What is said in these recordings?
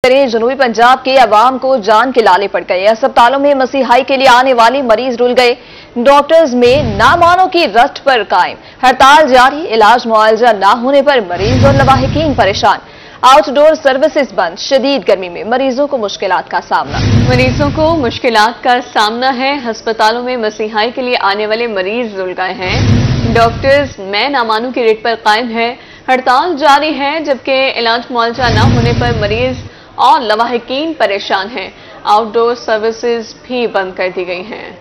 करें। जनूबी पंजाब के अवाम को जान के लाले पड़ गए। अस्पतालों में मसीहाई के लिए आने वाले मरीज रुल गए। डॉक्टर्स में नामानों की रट पर कायम, हड़ताल जारी। इलाज मुआवजा न होने पर मरीज और लवाहिकीन परेशान। आउटडोर सर्विसेज बंद। शदीद गर्मी में मरीजों को मुश्किलात का सामना। मरीजों को मुश्किलात का सामना है। अस्पतालों में मसीहाई के लिए आने वाले मरीज रुल गए हैं। डॉक्टर्स में नामानों की रेट पर कायम है। हड़ताल जारी है, जबकि इलाज मुआवजा न होने पर मरीज और लवाहिकीन परेशान हैं। आउटडोर सर्विसेज भी बंद कर दी गई हैं।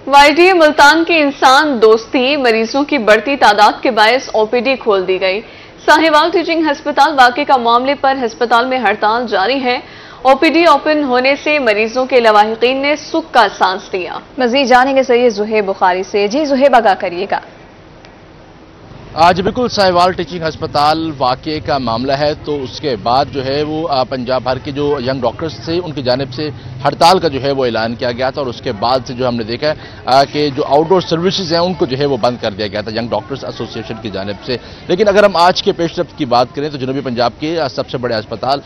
YTA मुल्तान की इंसान दोस्ती मरीजों की बढ़ती तादाद के बायस OPD खोल दी गई। साहिवाल टीचिंग हस्पताल वाक़े का मामले पर हस्पताल में हड़ताल जारी है। OPD ओपन होने से मरीजों के लवाहिकीन ने सुख का सांस लिया। मजीद जानेंगे सैयद जुहेब बुखारी से। जी जुहेब, आगाह करिएगा। आज बिल्कुल साहिवाल टीचिंग हस्पताल वाक़े का मामला है, तो उसके बाद जो है वो पंजाब भर के जो यंग डॉक्टर्स थे उनकी जानिब से हड़ताल का जो है वो ऐलान किया गया था। और उसके बाद से जो हमने देखा है कि जो आउटडोर सर्विसेज हैं उनको जो है वो बंद कर दिया गया था यंग डॉक्टर्स एसोसिएशन की जानिब से। लेकिन अगर हम आज के पेशरफ्त की बात करें तो जनूबी पंजाब के सबसे बड़े अस्पताल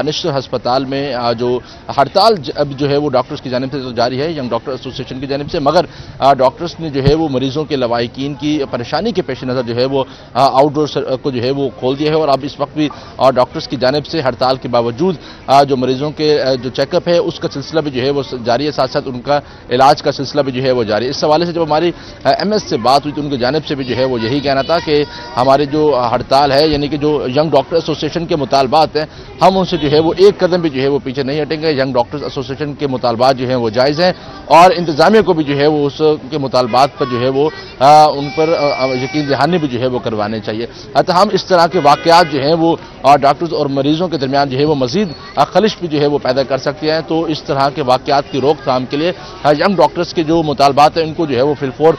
निश्चित हस्पताल में जो हड़ताल अब जो है वो डॉक्टर्स की जानिब से तो जारी है, यंग डॉक्टर एसोसिएशन की जानिब से, मगर डॉक्टर्स ने जो है वो मरीजों के लवाहिकीन की परेशानी के पेश नज़र जो है आउटडोर को जो है वो खोल दिया है। और अब इस वक्त भी डॉक्टर्स की जानिब से हड़ताल के बावजूद जो मरीजों के जो चेकअप है उसका सिलसिला भी जो है वो जारी है, साथ साथ उनका इलाज का सिलसिला भी जो है वो जारी है। इस हवाले से जब हमारी MS से बात हुई तो उनकी जानिब से भी जो है वो यही कहना था कि हमारे जो हड़ताल है यानी कि जो यंग डॉक्टर एसोसिएशन के मुतालबात हैं हम उनसे जो है वो एक कदम भी जो है वो पीछे नहीं हटेंगे। यंग डॉक्टर्स एसोसिएशन के मुतालबात जो है वो जायज़ हैं और इंतजामिया को भी जो है वो उसके मुतालबात पर जो है वो उन पर यकीन दहानी भी जो है वो करवाने चाहिए। अतः हम इस तरह के वाक़यात जो हैं वो डॉक्टर्स और मरीजों के दरमियान जो है वो मजीद खलिश भी जो है वो पैदा कर सकते हैं। तो इस तरह के वाक़यात की रोकथाम के लिए यंग डॉक्टर्स के जो मुतालबात हैं इनको जो है वो फिलफौर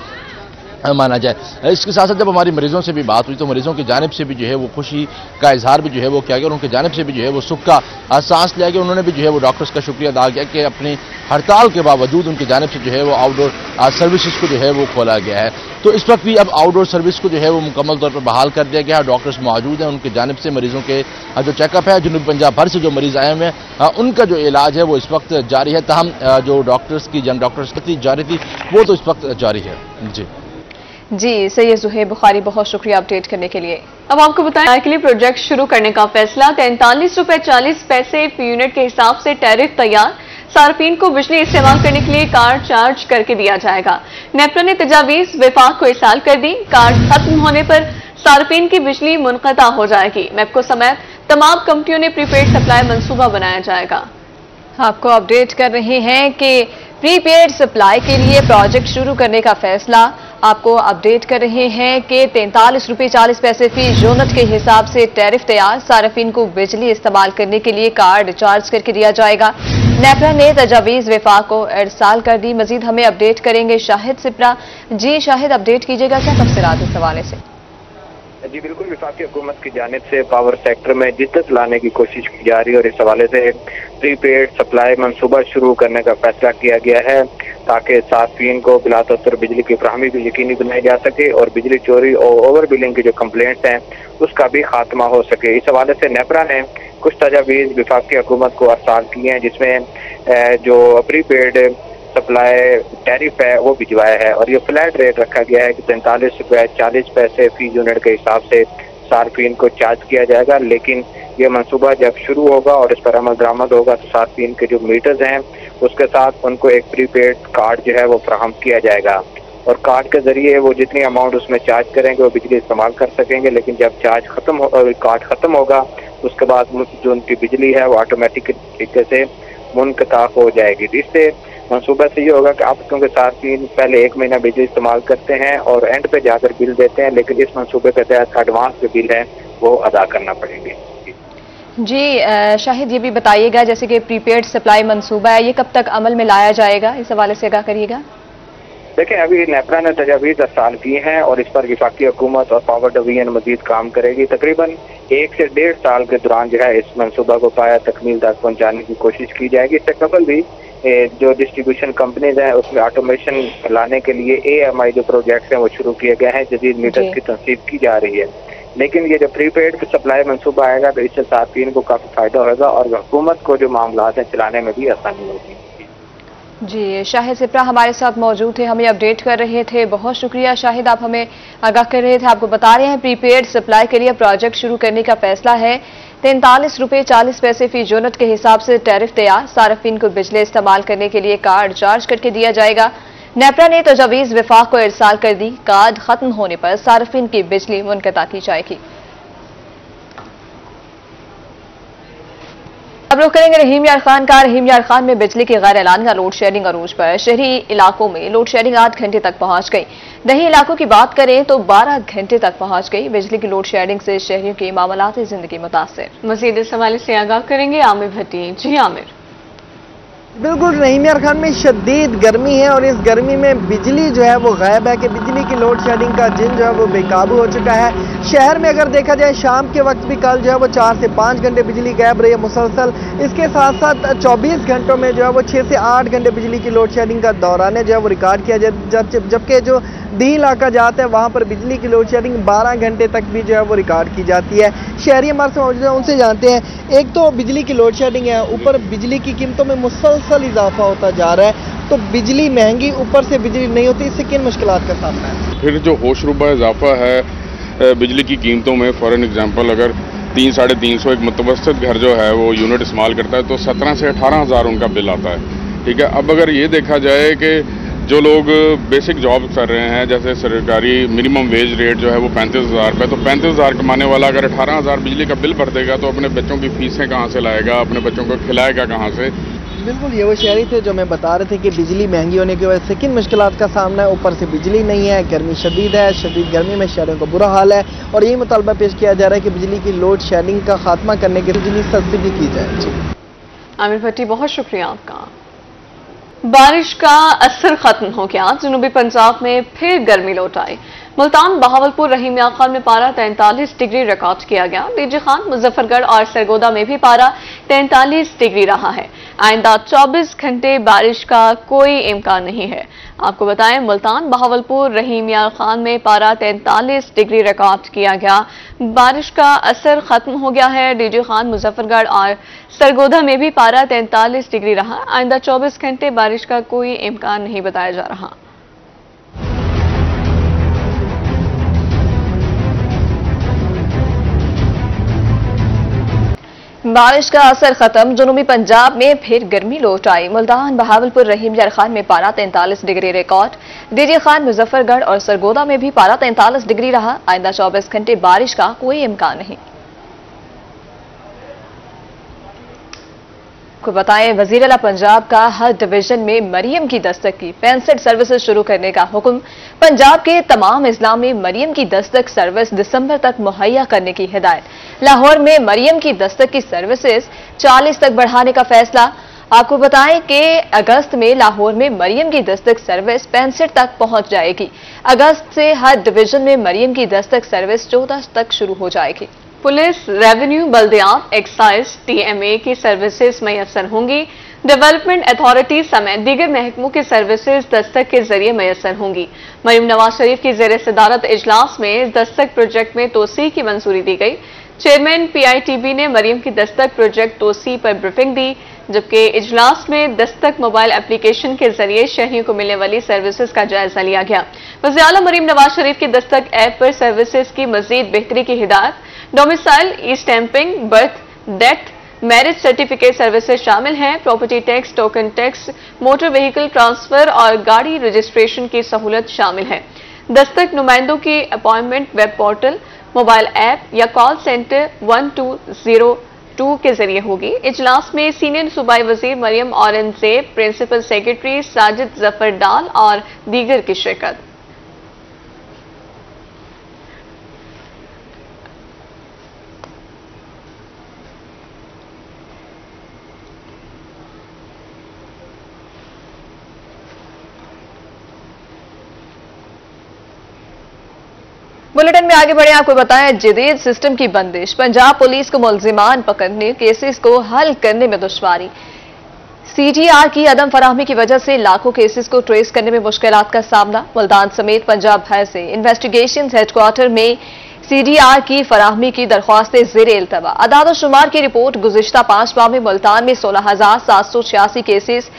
माना जाए। इसके साथ साथ जब हमारी मरीजों से भी बात हुई तो मरीजों की जानिब से भी जो है वो खुशी का इजहार भी जो है वो किया गया और उनकी जानिब से भी जो है वो सुख का सांस लिया गया। उन्होंने भी जो है वो डॉक्टर्स का शुक्रिया अदा किया कि अपनी हड़ताल के बावजूद उनकी जानिब से जो है वो आउटडोर सर्विसेज को जो है वो खोला गया है। तो इस वक्त भी अब आउटडोर सर्विस को जो है वो मुकम्मल तौर पर बहाल कर दिया गया है। डॉक्टर्स मौजूद हैं, उनकी जानिब से मरीजों के जो चेकअप है, जनूबी पंजाब भर से जो मरीज आए हुए हैं उनका जो इलाज है वो इस वक्त जारी है। तहम जो डॉक्टर्स की यंग डॉक्टर्स की जारी थी वो तो इस वक्त जारी है। जी सैयद जुहेब बुखारी, बहुत शुक्रिया अपडेट करने के लिए। अब आपको बताएं के लिए प्रोजेक्ट शुरू करने का फैसला। 43 रुपए 40 पैसे फी यूनिट के हिसाब से टैरिफ तैयार। सार्फिन को बिजली इस्तेमाल करने के लिए कार्ड चार्ज करके दिया जाएगा। नेपरा ने तजावीज विफाक को इरसाल कर दी। कार्ड खत्म होने पर सार्फिन की बिजली मुनक़ता हो जाएगी। मैपको समेत तमाम कंपनियों ने प्रीपेड सप्लाई मंसूबा बनाया जाएगा। आपको अपडेट कर रहे हैं कि प्रीपेड सप्लाई के लिए प्रोजेक्ट शुरू करने का फैसला। आपको अपडेट कर रहे हैं कि 43 रुपये 40 पैसे फी यूनिट के हिसाब से टैरिफ तैयार। सार्फिन को बिजली इस्तेमाल करने के लिए कार्ड चार्ज करके दिया जाएगा। नेपरा ने तजावीज विफाक को इरसाल कर दी। मजीद हमें अपडेट करेंगे शाहिद सिपरा। जी शाहिद, अपडेट कीजिएगा, क्या तफसीलात इस हवाले से? जी बिल्कुल, वफाकी हुकूमत की जानिब से पावर सेक्टर में जिद्दत लाने की कोशिश की जा रही है और इस हवाले से प्रीपेड सप्लाई मंसूबा शुरू करने का फैसला किया गया है ताकि सार्फिन को बिलातौर बिजली की फराहमी भी यकीनी बनाई जा सके और बिजली चोरी और ओवर बिलिंग की जो कंप्लेंट्स हैं उसका भी खात्मा हो सके। इस हवाले से नेपरा ने कुछ तजावीज़ वफाकी हुकूमत को अरसाल किए हैं जिसमें जो प्रीपेड सप्लाई टैरिफ है वो भिजवाया है और ये फ्लैट रेट रखा गया है कि 43 रुपये 40 पैसे फी यूनिट के हिसाब से सार्फिन को चार्ज किया जाएगा। लेकिन ये मंसूबा जब शुरू होगा और इस पर अमल दरामद होगा तो सार्फिन के जो मीटर्स हैं उसके साथ उनको एक प्रीपेड कार्ड जो है वो फराहम किया जाएगा और कार्ड के जरिए वो जितनी अमाउंट उसमें चार्ज करेंगे वो बिजली इस्तेमाल कर सकेंगे। लेकिन जब चार्ज कार्ड खत्म होगा उसके बाद जो उनकी बिजली है वो ऑटोमेटिक तरीके से मुनक़ता हो जाएगी। इससे मंसूबा से ये होगा कि आप क्योंकि सार्फिन पहले 1 महीना बिजली इस्तेमाल करते हैं और एंड पे जाकर बिल देते हैं, लेकिन इस मंसूबे के तहत एडवांस जो बिल है वो अदा करना पड़ेंगे। जी शाहिद, ये भी बताइएगा जैसे कि प्रीपेड सप्लाई मंसूबा है, ये कब तक अमल में लाया जाएगा, इस हवाले से आगाह करिएगा। देखें, अभी नेपरा ने तजावीज़ अरसाल की हैं और इस पर वफाकी हुकूमत और पावर डिवीजन मजीद काम करेगी। तकरीबन 1 से 1.5 साल के दौरान जो है इस मंसूबा को पाया तकमील तक पहुँचाने की कोशिश की जाएगी। इससे कबल भी जो डिस्ट्रीब्यूशन कंपनीज हैं उसमें ऑटोमेशन लाने के लिए AMI जो प्रोजेक्ट्स हैं वो शुरू किए गए हैं, जदीद मीटर्स की तनसीब की जा रही है। लेकिन ये जो प्रीपेड सप्लाई मंसूबा आएगा तो इससे सार्फिन को काफी फायदा होगा और हुकूमत को जो मामला है चलाने में भी आसानी होगी। जी, शाहिद सिप्रा हमारे साथ मौजूद थे, हमें अपडेट कर रहे थे। बहुत शुक्रिया शाहिद, आप हमें आगाह कर रहे थे। आपको बता रहे हैं प्रीपेड सप्लाई के लिए प्रोजेक्ट शुरू करने का फैसला है। 43 रुपये 40 पैसे फी यूनिट के हिसाब से टैरिफ तैयार। सार्फिन को बिजली इस्तेमाल करने के लिए कार्ड चार्ज करके दिया जाएगा। नेपरा ने तजवीज़ विफाक को इरसाल कर दी। कार्ड खत्म होने पर सार्फिन की बिजली मुनक़ता की जाएगी। अब रुख करेंगे रहीम यार खान का। रहीम यार खान में बिजली की गैर एलानिया लोड शेडिंग अरूज पर। शहरी इलाकों में लोड शेडिंग 8 घंटे तक पहुंच गई। दही इलाकों की बात करें तो 12 घंटे तक पहुंच गई। बिजली की लोड शेडिंग से शहरियों की मामलाती जिंदगी मुतासिर। मजीद इस हवाले से आगाह करेंगे आमिर भट्टी। जी आमिर। बिल्कुल, रहीम यार खान में शदीद गर्मी है और इस गर्मी में बिजली जो है वो गायब है कि बिजली की लोड शेडिंग का जिन जो है वो बेकाबू हो चुका है। शहर में अगर देखा जाए शाम के वक्त भी कल जो है वो 4 से 5 घंटे बिजली गायब रही है मुसलसल। इसके साथ साथ 24 घंटों में जो है वो 6 से 8 घंटे बिजली की लोड शेडिंग का दौरान जो है वो रिकॉर्ड किया जाए, जबकि जो दी इलाका जाता है वहाँ पर बिजली की लोड शेडिंग 12 घंटे तक भी जो है वो रिकॉर्ड की जाती है। शहरी हमारे से मौजूद है, उनसे जानते हैं। एक तो बिजली की लोड शेडिंग है, ऊपर बिजली की कीमतों में मुसलसल इजाफा होता जा रहा है, तो बिजली महंगी, ऊपर से बिजली नहीं होती, इससे किन मुश्किलात का सामना है? फिर जो होशरुबा इजाफा है बिजली की कीमतों में, फॉर एन एग्जाम्पल अगर 300-350 एक मुतवसत घर जो है वो यूनिट इस्तेमाल करता है तो 17 से 18 हज़ार उनका बिल आता है। ठीक है, अब अगर ये देखा जाए कि जो लोग बेसिक जॉब कर रहे हैं, जैसे सरकारी मिनिमम वेज रेट जो है वो 35,000 रुपये, तो 35,000 कमाने वाला अगर 18,000 बिजली का बिल भर देगा तो अपने बच्चों की फीसें कहाँ से लाएगा, अपने बच्चों को खिलाएगा कहाँ से? बिल्कुल, ये वो शहरी थे जो मैं बता रहे थे कि बिजली महंगी होने की वजह से किन मुश्किलात का सामना है। ऊपर से बिजली नहीं है, गर्मी शदीद है, शदीद गर्मी में शहरों का बुरा हाल है और यही मुतालबा पेश किया जा रहा है कि बिजली की लोड शेडिंग का खात्मा करने के लिए बिजली सब्सिडी की जाए। आमिर भट्टी, बहुत शुक्रिया आपका। बारिश का असर खत्म हो गया। जनूबी पंजाब में फिर गर्मी लौट आई। मुल्तान, बहावलपुर, रहीम यार खान में पारा 43 डिग्री रिकॉर्ड किया गया। डीजी खान, मुजफ्फरगढ़ और सरगोदा में भी पारा 43 डिग्री रहा है। आइंदा 24 घंटे बारिश का कोई इम्कान नहीं है। आपको बताएं, मुल्तान, बहावलपुर, रहीम यार खान में पारा 43 डिग्री रिकॉर्ड किया गया। बारिश का असर खत्म हो गया है। डीजी खान, मुजफ्फरगढ़ और सरगोदा में भी पारा 43 डिग्री रहा। आइंदा 24 घंटे बारिश का कोई इम्कान नहीं बताया जा रहा। बारिश का असर खत्म। जनूबी पंजाब में फिर गर्मी लौट आई। मुल्तान, बहावलपुर, रहीम यार खान में पारा 43 degree record. DG Khan, Muzaffargarh और सरगोदा में भी पारा 43 डिग्री रहा। आइंदा 24 घंटे बारिश का कोई इम्कान नहीं। को बताएं, वजीर आला पंजाब का हर डिवीजन में मरियम की दस्तक की 65 सर्विसेज शुरू करने का हुक्म। पंजाब के तमाम अजला में मरियम की दस्तक सर्विस दिसंबर तक मुहैया करने की हिदायत। लाहौर में मरियम की दस्तक की सर्विसेज 40 तक बढ़ाने का फैसला। आपको बताएं कि अगस्त में लाहौर में मरियम की दस्तक सर्विस 65 तक पहुंच जाएगी। अगस्त से हर डिवीजन में मरियम की दस्तक सर्विस 14 तक शुरू हो जाएगी। पुलिस, रेवेन्यू, बल्दियात, एक्साइज, टीएमए की सर्विसेज मैसर होंगी। डेवलपमेंट अथॉरिटी समेत दीगर महकमों की सर्विसेज दस्तक के जरिए मैसर होंगी। मरीम नवाज शरीफ की जेर सदारत इजलास में दस्तक प्रोजेक्ट में तोसी की मंजूरी दी गई। चेयरमैन पीआईटीबी ने मरियम की दस्तक प्रोजेक्ट तोसी पर ब्रीफिंग दी, जबकि इजलास में दस्तक मोबाइल एप्लीकेशन के जरिए शहरियों को मिलने वाली सर्विसेज का जायजा लिया गया। वज़ीर आला मरीम नवाज शरीफ की दस्तक ऐप पर सर्विसेज की मजीद बेहतरी की हिदायत। Domicile, e stamping, birth, death, marriage certificate services शामिल हैं। Property tax, token tax, motor vehicle transfer और गाड़ी रजिस्ट्रेशन की सहूलत शामिल है। दस्तक नुमाइंदों की appointment web portal, mobile app या कॉल सेंटर 1202 के जरिए होगी। इजलास में सीनियर सूबाई वजीर मरियम औरंगजेब, प्रिंसिपल सेक्रेटरी साजिद जफर डाल और दीगर की शिरकत। बुलेटिन में आगे बढ़े, आपको बताएं, जदीद सिस्टम की बंदिश। पंजाब पुलिस को मुलजिमान पकड़ने, केसेस को हल करने में दुश्वारी। सीटीआर की अदम फराहमी की वजह से लाखों केसेस को ट्रेस करने में मुश्किलात का सामना। मुल्तान समेत पंजाब भर से इन्वेस्टिगेशन हेडक्वार्टर में CDR की फराहमी की दरख्वास्तें ज़ेर इल्तवा। अदाद शुमार की रिपोर्ट गुज़िश्ता 5 माह में मुल्तान में 16,786 केसेस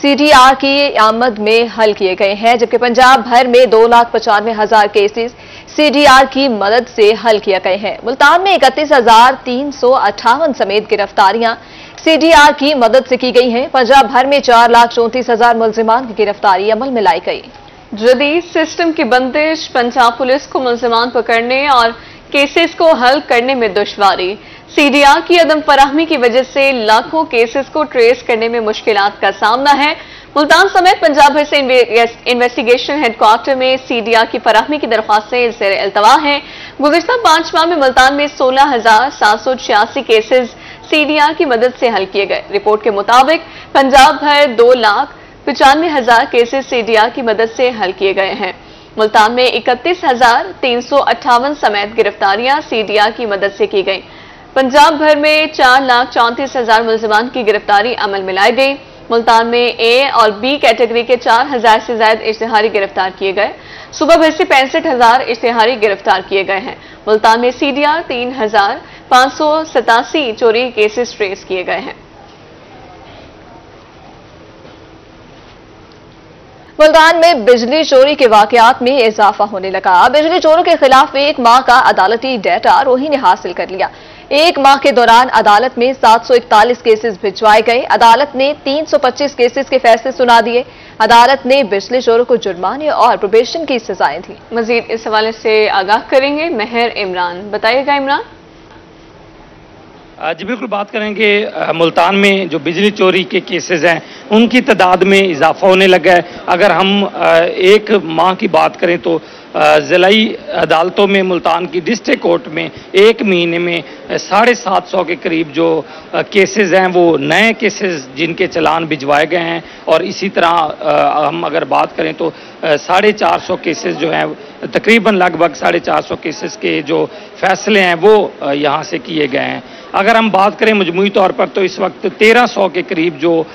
CDR की आमद में हल किए गए हैं, जबकि पंजाब भर में 2,95,000 केसेस CDR की मदद से हल किए गए हैं। मुल्तान में 31,358 समेत गिरफ्तारियां CDR की मदद से की गई हैं। पंजाब भर में 4,34,000 मुल्जिमान की गिरफ्तारी अमल में लाई गई। जदीद सिस्टम की बंदिश, पंजाब पुलिस को मुल्जिमान पकड़ने और केसेस को हल करने में दुश्वारी। CDR की अदम फराहमी की वजह से लाखों केसेस को ट्रेस करने में मुश्किलात का सामना है। मुल्तान समेत पंजाब भर से इन्वेस्टिगेशन हेडक्वार्टर में CDR की फराहमी की दरख्वास्तें ज़ेर इल्तवा हैं। गुज़िश्ता 5 माह में मुल्तान में 16,786 केसेस CDR की मदद से हल किए गए। रिपोर्ट के मुताबिक पंजाब भर 2,95,000 केसेस CDR की मदद से हल किए गए हैं। मुल्तान में 31,358 समेत गिरफ्तारियां CDR की मदद से की गई। पंजाब भर में 4,34,000 मुल्जिमान की गिरफ्तारी अमल में लाई गई। मुल्तान में A और B कैटेगरी के 4,000 से ज्यादा इश्तिहारी गिरफ्तार किए गए। सुबह भर से 65,000 इश्तिहारी गिरफ्तार किए गए हैं। मुल्तान में CDR 3,587 चोरी केसेस ट्रेस किए गए हैं। मुल्तान में बिजली चोरी के वाकयात में इजाफा होने लगा। बिजली चोरों के खिलाफ 1 माह का अदालती डेटा रोही ने हासिल कर लिया। 1 माह के दौरान अदालत में 741 केसेस भिजवाए गए। अदालत ने 325 केसेस के फैसले सुना दिए। अदालत ने बिजली चोरों को जुर्माने और प्रोबेशन की सजाएं दी। मजीद इस हवाले से आगाह करेंगे मेहर इमरान। बताइएगा इमरान। जी बिल्कुल, बात करेंगे मुल्तान में जो बिजली चोरी के केसेस हैं उनकी तादाद में इजाफा होने लगा है। अगर हम 1 माह की बात करें तो ज़िलाई अदालतों में मुल्तान की डिस्ट्रिक्ट कोर्ट में 1 महीने में 750 के करीब जो केसेस हैं वो नए केसेस जिनके चलान भिजवाए गए हैं। और इसी तरह हम अगर बात करें तो 450 केसेस जो हैं, तकरीबन लगभग 450 केसेस के जो फैसले हैं वो यहाँ से किए गए हैं। अगर हम बात करें मजमूई तौर पर तो इस वक्त 1300 के करीब जो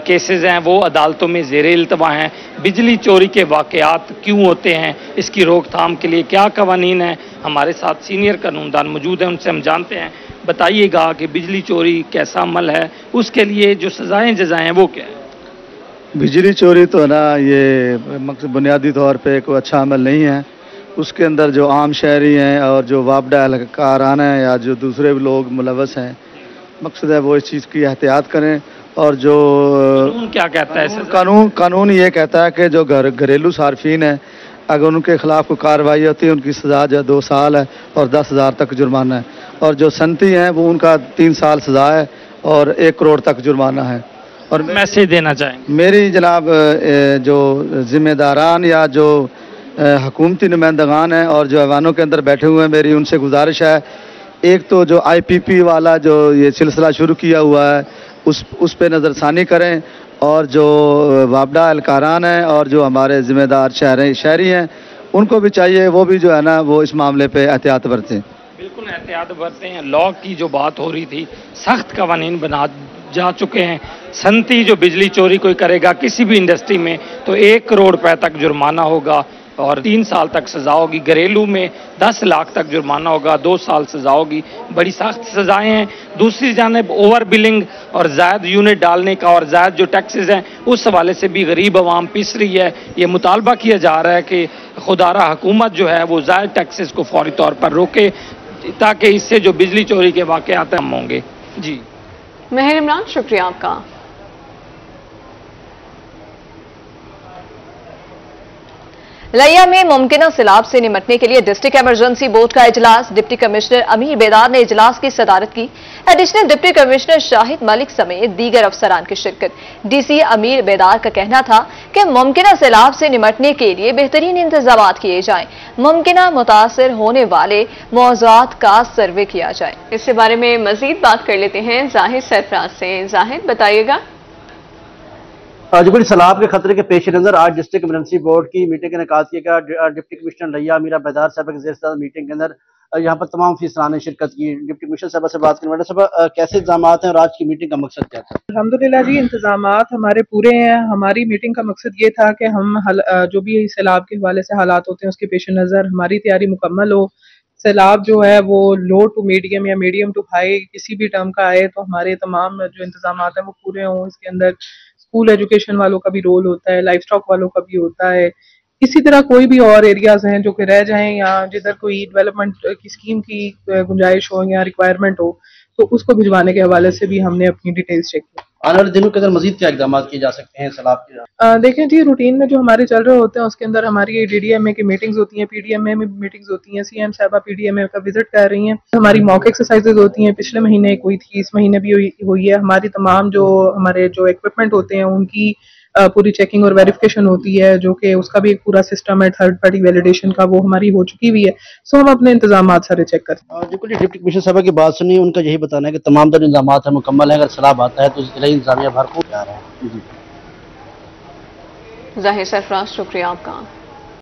केसेस हैं वो अदालतों में ज़ेर इल्तवा हैं। बिजली चोरी के वाकयात क्यों होते हैं, इसकी रोकथाम के लिए क्या कवानीन हैं, हमारे साथ सीनियर कानूनदान मौजूद हैं, उनसे हम जानते हैं। बताइएगा कि बिजली चोरी कैसा अमल है, उसके लिए जो सजाएं जजाएं हैं वो क्या है? बिजली चोरी तो ना ये बुनियादी तौर पे कोई अच्छा अमल नहीं है। उसके अंदर जो आम शहरी हैं और जो वापडा कारखान हैं या जो दूसरे लोग मुलवस हैं, मकसद है वो इस चीज़ की एहतियात करें। और जो कानून क्या कहता है? कानून ये कहता है कि जो घरेलू सार्फिन है, अगर उनके खिलाफ कोई कार्रवाई होती है उनकी सज़ा जो 2 साल है और 10,000 तक जुर्माना है। और जो सनती हैं वो उनका 3 साल सज़ा है और 1 करोड़ तक जुर्माना है। और मैसेज देना चाहेंगे? मेरी जनाब जो जिम्मेदारान या जो हुकूमती नुमाइंदगान हैं और जो ऐवानों के अंदर बैठे हुए हैं, मेरी उनसे गुजारिश है, एक तो जो IPP वाला जो ये सिलसिला शुरू किया हुआ है उस पे नज़रसानी करें। और जो वापडा अलकारान हैं और जो हमारे ज़िम्मेदार शहरी हैं उनको भी चाहिए वो भी जो है ना वो इस मामले पे एहतियात बरतें। बिल्कुल एहतियात बरतें हैं। लॉ की जो बात हो रही थी, सख्त कवानीन बना जा चुके हैं। सनती जो बिजली चोरी कोई करेगा किसी भी इंडस्ट्री में तो 1 करोड़ रुपए तक जुर्माना होगा और 3 साल तक सजा होगी। घरेलू में 10 लाख तक जुर्माना होगा, 2 साल सजा होगी। बड़ी सख्त सजाएं हैं। दूसरी जानिब ओवर बिलिंग और ज़ायद यूनिट डालने का और ज़ायद जो टैक्सेस हैं उस हवाले से भी गरीब आवाम पिस रही है। ये मुतालबा किया जा रहा है कि खुदारा हुकूमत जो है वो ज़ायद टैक्सेस को फौरी तौर पर रोके ताकि इससे जो बिजली चोरी के वाक़यात कम होंगे। जी मेहर इमरान, शुक्रिया आपका। लिया में मुमकिन सैलाब से निपटने के लिए डिस्ट्रिक्ट इमरजेंसी बोर्ड का इजलास। डिप्टी कमिश्नर अमीर बेदार ने इजलास की सदारत की। Additional deputy commissioner Shahid Malik समेत दीगर अफसरान की शिरकत। DC अमीर बेदार का कहना था कि मुमकिन सैलाब से निपटने के लिए बेहतरीन इंतजाम किए जाएं, मुमकिन मुतासर होने वाले मौज़ूआत का सर्वे किया जाए। इसके बारे में मजीद बात कर लेते हैं जाहिद सरफराज से। जाहिद, बताइएगा। जुबली सैलाब के खतरे के पेश नज़र आज डिस्ट्रिक्ट इमरजेंसी बोर्ड की मीटिंग का इनेकाद किया गया। डिप्टी कमिश्नर लिया अमीरा बेदार साहब के मीटिंग के अंदर यहाँ पर तमाम अफसरान ने शिरकत की। डिप्टी कमिश्नर साहब से बात करने वाले कैसे इंतजाम हैं और आज की मीटिंग का मकसद क्या था? अल्हम्दुलिल्लाह जी, इंतजाम हमारे पूरे हैं। हमारी मीटिंग का मकसद ये था कि हम जो भी सैलाब के हवाले से हालात होते हैं उसके पेश नज़र हमारी तैयारी मुकम्मल हो, सैलाब जो है वो लो टू मीडियम या मीडियम टू हाई किसी भी टर्म का आए तो हमारे तमाम जो इंतजाम है वो पूरे हों। इसके अंदर स्कूल एजुकेशन वालों का भी रोल होता है, लाइफ स्टॉक वालों का भी होता है। इसी तरह कोई भी और एरियाज हैं जो कि रह जाएं या जिधर कोई डेवलपमेंट की स्कीम की गुंजाइश हो या रिक्वायरमेंट हो तो उसको भिजवाने के हवाले से भी हमने अपनी डिटेल्स चेक की। आने वाले दिनों के अंदर मजीद क्या इकदाम किए जा सकते हैं सैलाब के? देखें जी, रूटीन में जो हमारे चल रहे होते हैं उसके अंदर हमारी डीडीएमए की मीटिंग्स होती हैं, पीडीएमए में मीटिंग्स होती हैं, सीएम साहबा पीडीएमए का विजिट कर रही हैं, हमारी मॉक एक्सरसाइजेज होती हैं, पिछले महीने एक हुई थी, इस महीने भी हुई है। हमारी तमाम जो हमारे जो इक्विपमेंट होते हैं उनकी पूरी चेकिंग और वेरिफिकेशन होती है, जो कि उसका भी एक पूरा सिस्टम है थर्ड पार्टी वैलिडेशन का, वो हमारी हो चुकी हुई है। सो हम अपने इंतजाम सारे चेक करते हैं। बिल्कुल डिप्टी कमिश्नर साहब की बात सुनी, उनका यही बताना है कि तमाम तरह इंतजाम है मुकम्मल है, अगर सैलाब आता है तो जिला इंतजामिया भर को जा रहा है। जाहिर सरफराज, शुक्रिया आपका।